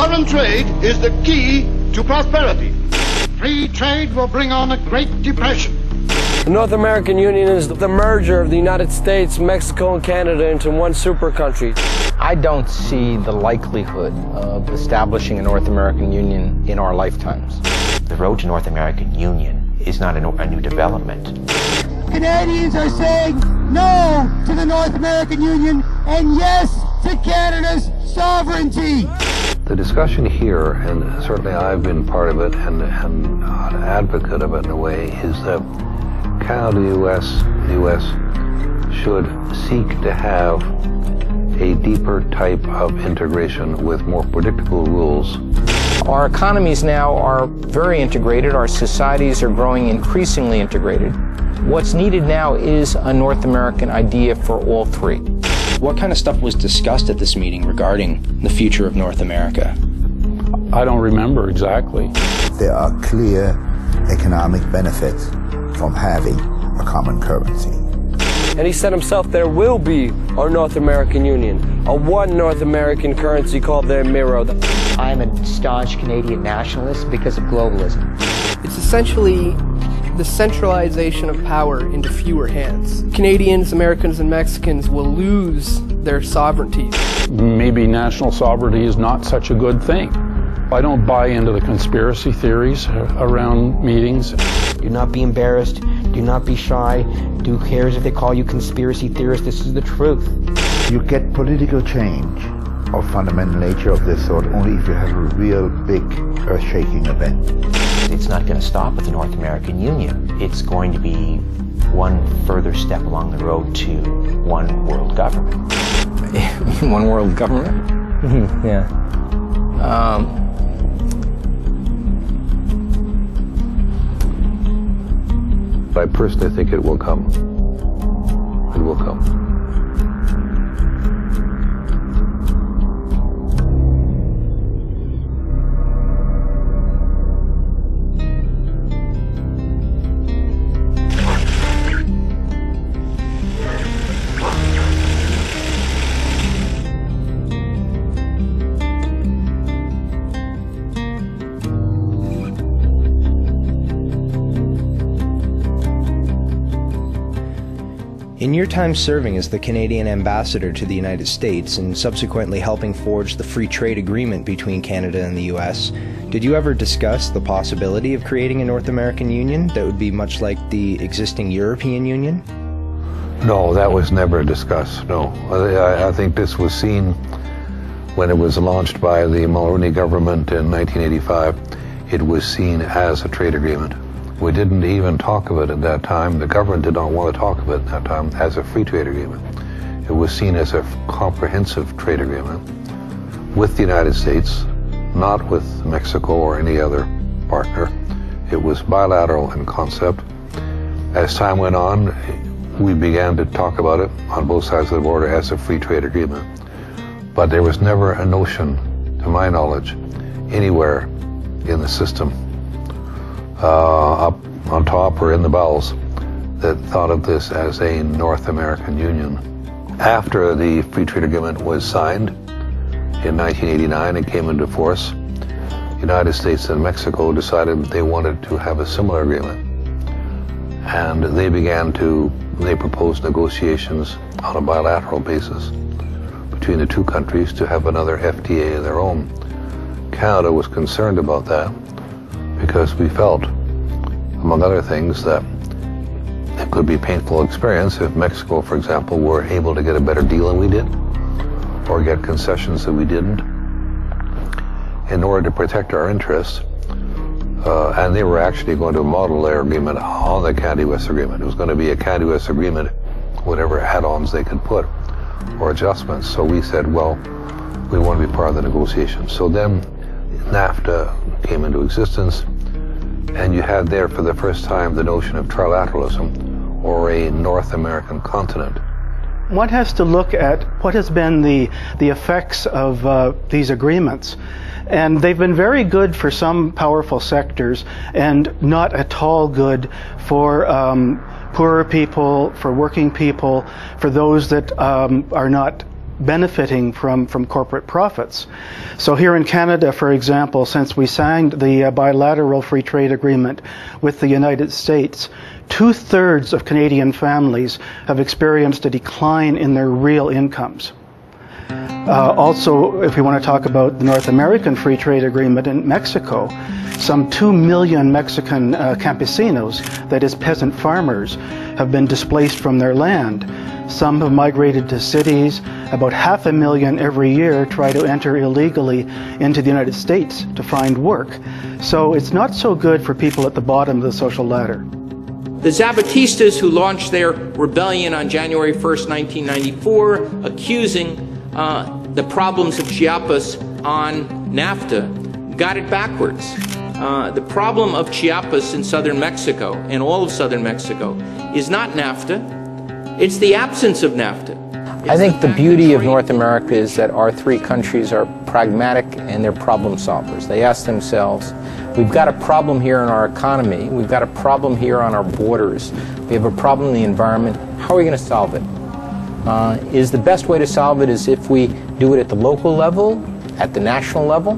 Foreign trade is the key to prosperity. Free trade will bring on a Great Depression. The North American Union is the merger of the United States, Mexico, and Canada into one super country. I don't see the likelihood of establishing a North American Union in our lifetimes. The road to North American Union is not a new development. Canadians are saying no to the North American Union and yes to Canada's sovereignty. The discussion here, and certainly I've been part of it and an advocate of it in a way, is that Canada, the U.S. should seek to have a deeper type of integration with more predictable rules. Our economies now are very integrated. Our societies are growing increasingly integrated. What's needed now is a North American idea for all three. What kind of stuff was discussed at this meeting regarding the future of North America? I don't remember exactly. There are clear economic benefits from having a common currency. And he said himself there will be a North American Union, a one North American currency called the Miro. I am a staunch Canadian nationalist because of globalism. It's essentially the centralization of power into fewer hands. Canadians, Americans, and Mexicans will lose their sovereignty. Maybe national sovereignty is not such a good thing. I don't buy into the conspiracy theories around meetings. Do not be embarrassed. Do not be shy. Who cares if they call you conspiracy theorists? This is the truth. You get political change of fundamental nature of this sort only if you have a real big earth-shaking event. It's not going to stop with the North American Union. It's going to be one further step along the road to one world government. One world government? Yeah. I personally think it will come. It will come. In your time serving as the Canadian ambassador to the United States and subsequently helping forge the free trade agreement between Canada and the U.S., did you ever discuss the possibility of creating a North American Union that would be much like the existing European Union? No, that was never discussed, no. I think this was seen when it was launched by the Mulroney government in 1985. It was seen as a trade agreement. We didn't even talk of it at that time. The government did not want to talk of it at that time as a free trade agreement. It was seen as a comprehensive trade agreement with the United States, not with Mexico or any other partner. It was bilateral in concept. As time went on, we began to talk about it on both sides of the border as a free trade agreement. But there was never a notion, to my knowledge, anywhere in the system up on top or in the bowels that thought of this as a North American Union. After the free trade agreement was signed in 1989 and came into force, the United States and Mexico decided they wanted to have a similar agreement. And they proposed negotiations on a bilateral basis between the two countries to have another FTA of their own. Canada was concerned about that because we felt, among other things, that it could be a painful experience if Mexico, for example, were able to get a better deal than we did, or get concessions that we didn't, in order to protect our interests. And they were actually going to model their agreement on the Canada-US agreement. It was going to be a Canada-US agreement, whatever add-ons they could put, or adjustments. So we said, well, we want to be part of the negotiations. So then NAFTA came into existence, and you had there for the first time the notion of trilateralism, or a North American continent. One has to look at what has been the effects of these agreements. And they've been very good for some powerful sectors and not at all good for poorer people, for working people, for those that are not benefiting from corporate profits. So here in Canada, for example, since we signed the bilateral free trade agreement with the United States, 2/3 of Canadian families have experienced a decline in their real incomes. Also, if we want to talk about the North American free trade agreement in Mexico, some 2 million Mexican campesinos, that is peasant farmers, have been displaced from their land. Some have migrated to cities. About 500,000 every year try to enter illegally into the United States to find work. So it's not so good for people at the bottom of the social ladder. The Zapatistas, who launched their rebellion on January 1st, 1994, accusing the problems of Chiapas on NAFTA, got it backwards. The problem of Chiapas in southern Mexico, and all of southern Mexico, is not NAFTA. It's the absence of NAFTA. I think the beauty of North America is that our three countries are pragmatic and they're problem solvers. They ask themselves, we've got a problem here in our economy, we've got a problem here on our borders, we have a problem in the environment, how are we going to solve it? Is the best way to solve it is if we do it at the local level, at the national level,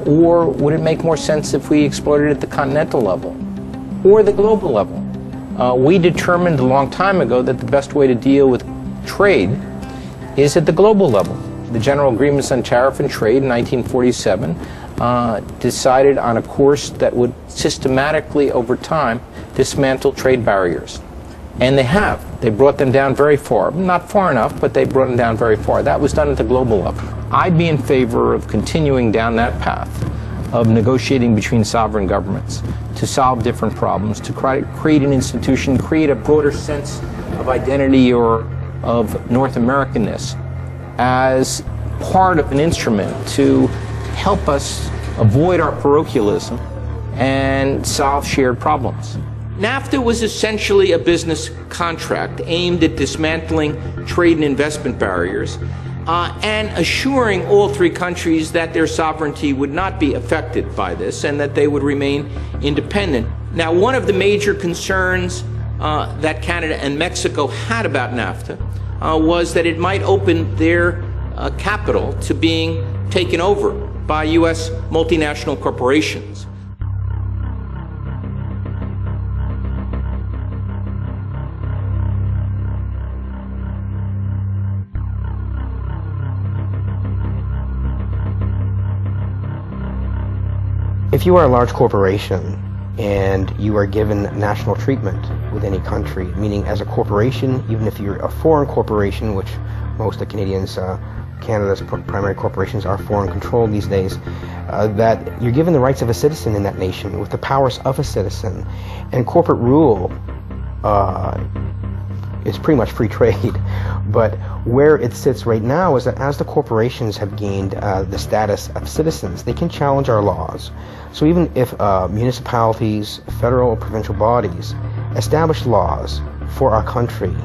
or would it make more sense if we explored it at the continental level or the global level? We determined a long time ago that the best way to deal with trade is at the global level. The General Agreements on Tariff and Trade in 1947 decided on a course that would systematically, over time, dismantle trade barriers. And they have. They brought them down very far. Not far enough, but they brought them down very far. That was done at the global level. I'd be in favor of continuing down that path of negotiating between sovereign governments to solve different problems, to create an institution, create a broader sense of identity or of North Americanness as part of an instrument to help us avoid our parochialism and solve shared problems. NAFTA was essentially a business contract aimed at dismantling trade and investment barriers and assuring all three countries that their sovereignty would not be affected by this and that they would remain independent. Now, one of the major concerns that Canada and Mexico had about NAFTA was that it might open their capital to being taken over by U.S. multinational corporations. If you are a large corporation and you are given national treatment with any country, meaning as a corporation, even if you're a foreign corporation, which most of Canadians, Canada's primary corporations are foreign controlled these days, that you're given the rights of a citizen in that nation with the powers of a citizen. And corporate rule is pretty much free trade. But where it sits right now is that as the corporations have gained the status of citizens, they can challenge our laws. So even if municipalities, federal or provincial bodies establish laws for our country,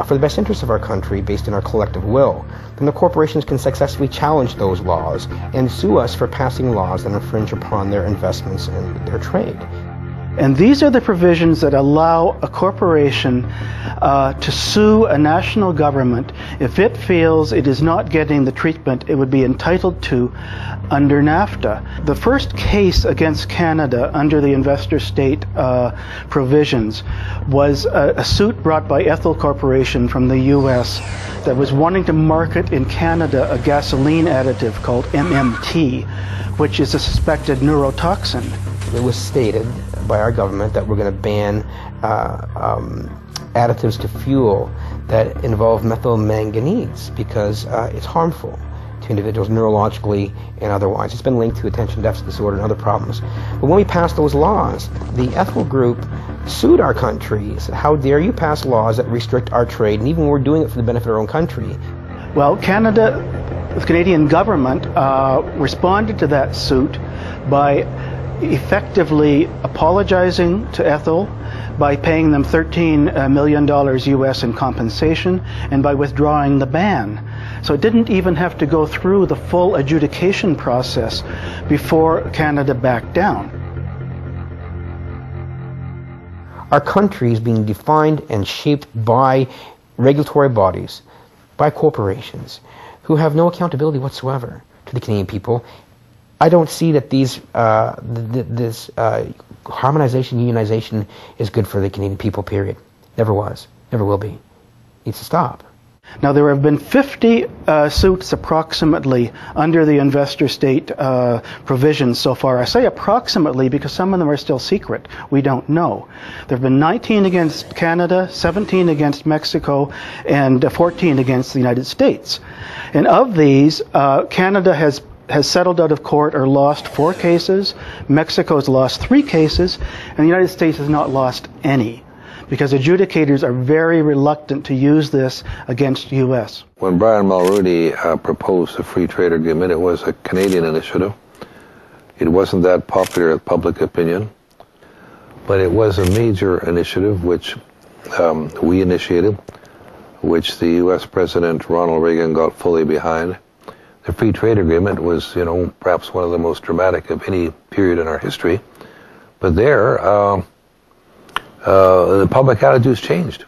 for the best interest of our country based on our collective will, then the corporations can successfully challenge those laws and sue us for passing laws that infringe upon their investments and their trade. And these are the provisions that allow a corporation to sue a national government if it feels it is not getting the treatment it would be entitled to under NAFTA. The first case against Canada under the investor state provisions was a suit brought by Ethel Corporation from the US that was wanting to market in Canada a gasoline additive called MMT, which is a suspected neurotoxin. It was stated by our government that we're going to ban additives to fuel that involve methyl manganese because it's harmful to individuals neurologically and otherwise. It's been linked to attention deficit disorder and other problems. But when we passed those laws, the Ethel Group sued our country, said, how dare you pass laws that restrict our trade, and even we're doing it for the benefit of our own country. Well, Canada, the Canadian government responded to that suit by effectively apologizing to Ethel, by paying them $13 million US in compensation, and by withdrawing the ban. So it didn't even have to go through the full adjudication process before Canada backed down. Our country is being defined and shaped by regulatory bodies, by corporations who have no accountability whatsoever to the Canadian people. I don't see that this harmonization, unionization is good for the Canadian people, period. Never was, never will be. Needs to stop. Now, there have been 50 suits approximately under the investor state provisions so far. I say approximately because some of them are still secret. We don't know. There have been 19 against Canada, 17 against Mexico, and 14 against the United States. And of these, Canada has settled out of court or lost 4 cases, Mexico has lost 3 cases, and the United States has not lost any, because adjudicators are very reluctant to use this against the U.S. When Brian Mulroney proposed the free trade agreement, it was a Canadian initiative. It wasn't that popular with public opinion, but it was a major initiative which we initiated, which the U.S. President Ronald Reagan got fully behind. The free trade agreement was, perhaps one of the most dramatic of any period in our history. But there, the public attitudes changed.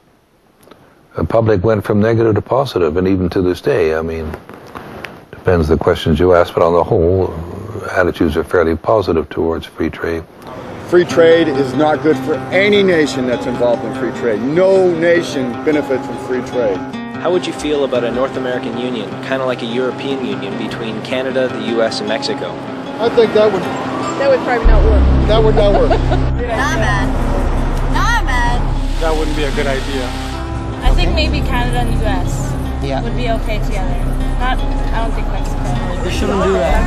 The public went from negative to positive, and even to this day, I mean, depends the questions you ask, but on the whole, attitudes are fairly positive towards free trade. Free trade is not good for any nation that's involved in free trade. No nation benefits from free trade. How would you feel about a North American Union, kind of like a European Union between Canada, the U.S., and Mexico? I think that would probably not work. That would not work. Nah, man. That wouldn't be a good idea. I think maybe Canada and the U.S. would be okay together. I don't think Mexico. They shouldn't do that,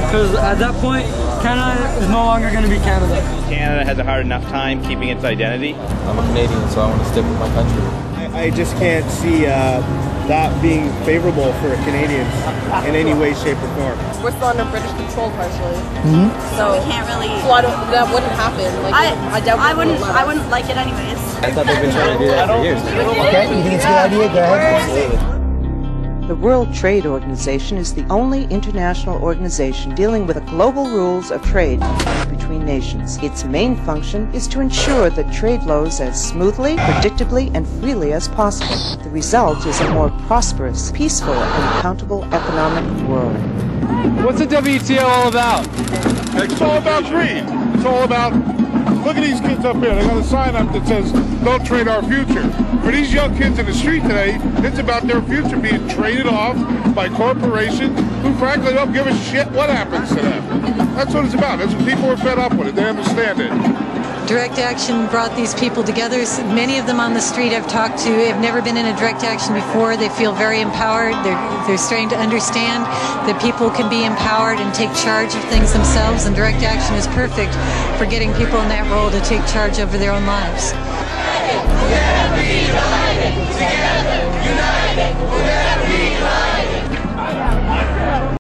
because at that point, Canada is no longer going to be Canada. Canada has a hard enough time keeping its identity. I'm a Canadian, so I want to stick with my country. I just can't see that being favorable for Canadians in any way, shape, or form. We're still under British control partially, So we can't really. so that wouldn't happen. Like, I doubt I wouldn't like it anyways. I thought they've been trying to do that for years. Okay, you think it's a good idea? Go ahead. The World Trade Organization is the only international organization dealing with the global rules of trade between nations. Its main function is to ensure that trade flows as smoothly, predictably, and freely as possible. The result is a more prosperous, peaceful, and accountable economic world. What's the WTO all about? It's all about greed. It's all about, look at these kids up here. They got a sign up that says, don't trade our future. For these young kids in the street today, it's about their future being traded off by corporations who frankly don't give a shit what happens to them. That's what it's about. That's what people are fed up with it. They understand it. Direct action brought these people together. Many of them on the street I've talked to have never been in a direct action before. They feel very empowered. They're starting to understand that people can be empowered and take charge of things themselves, and direct action is perfect for getting people in that role to take charge over their own lives. We'll never be united. Together, united, we'll never be united.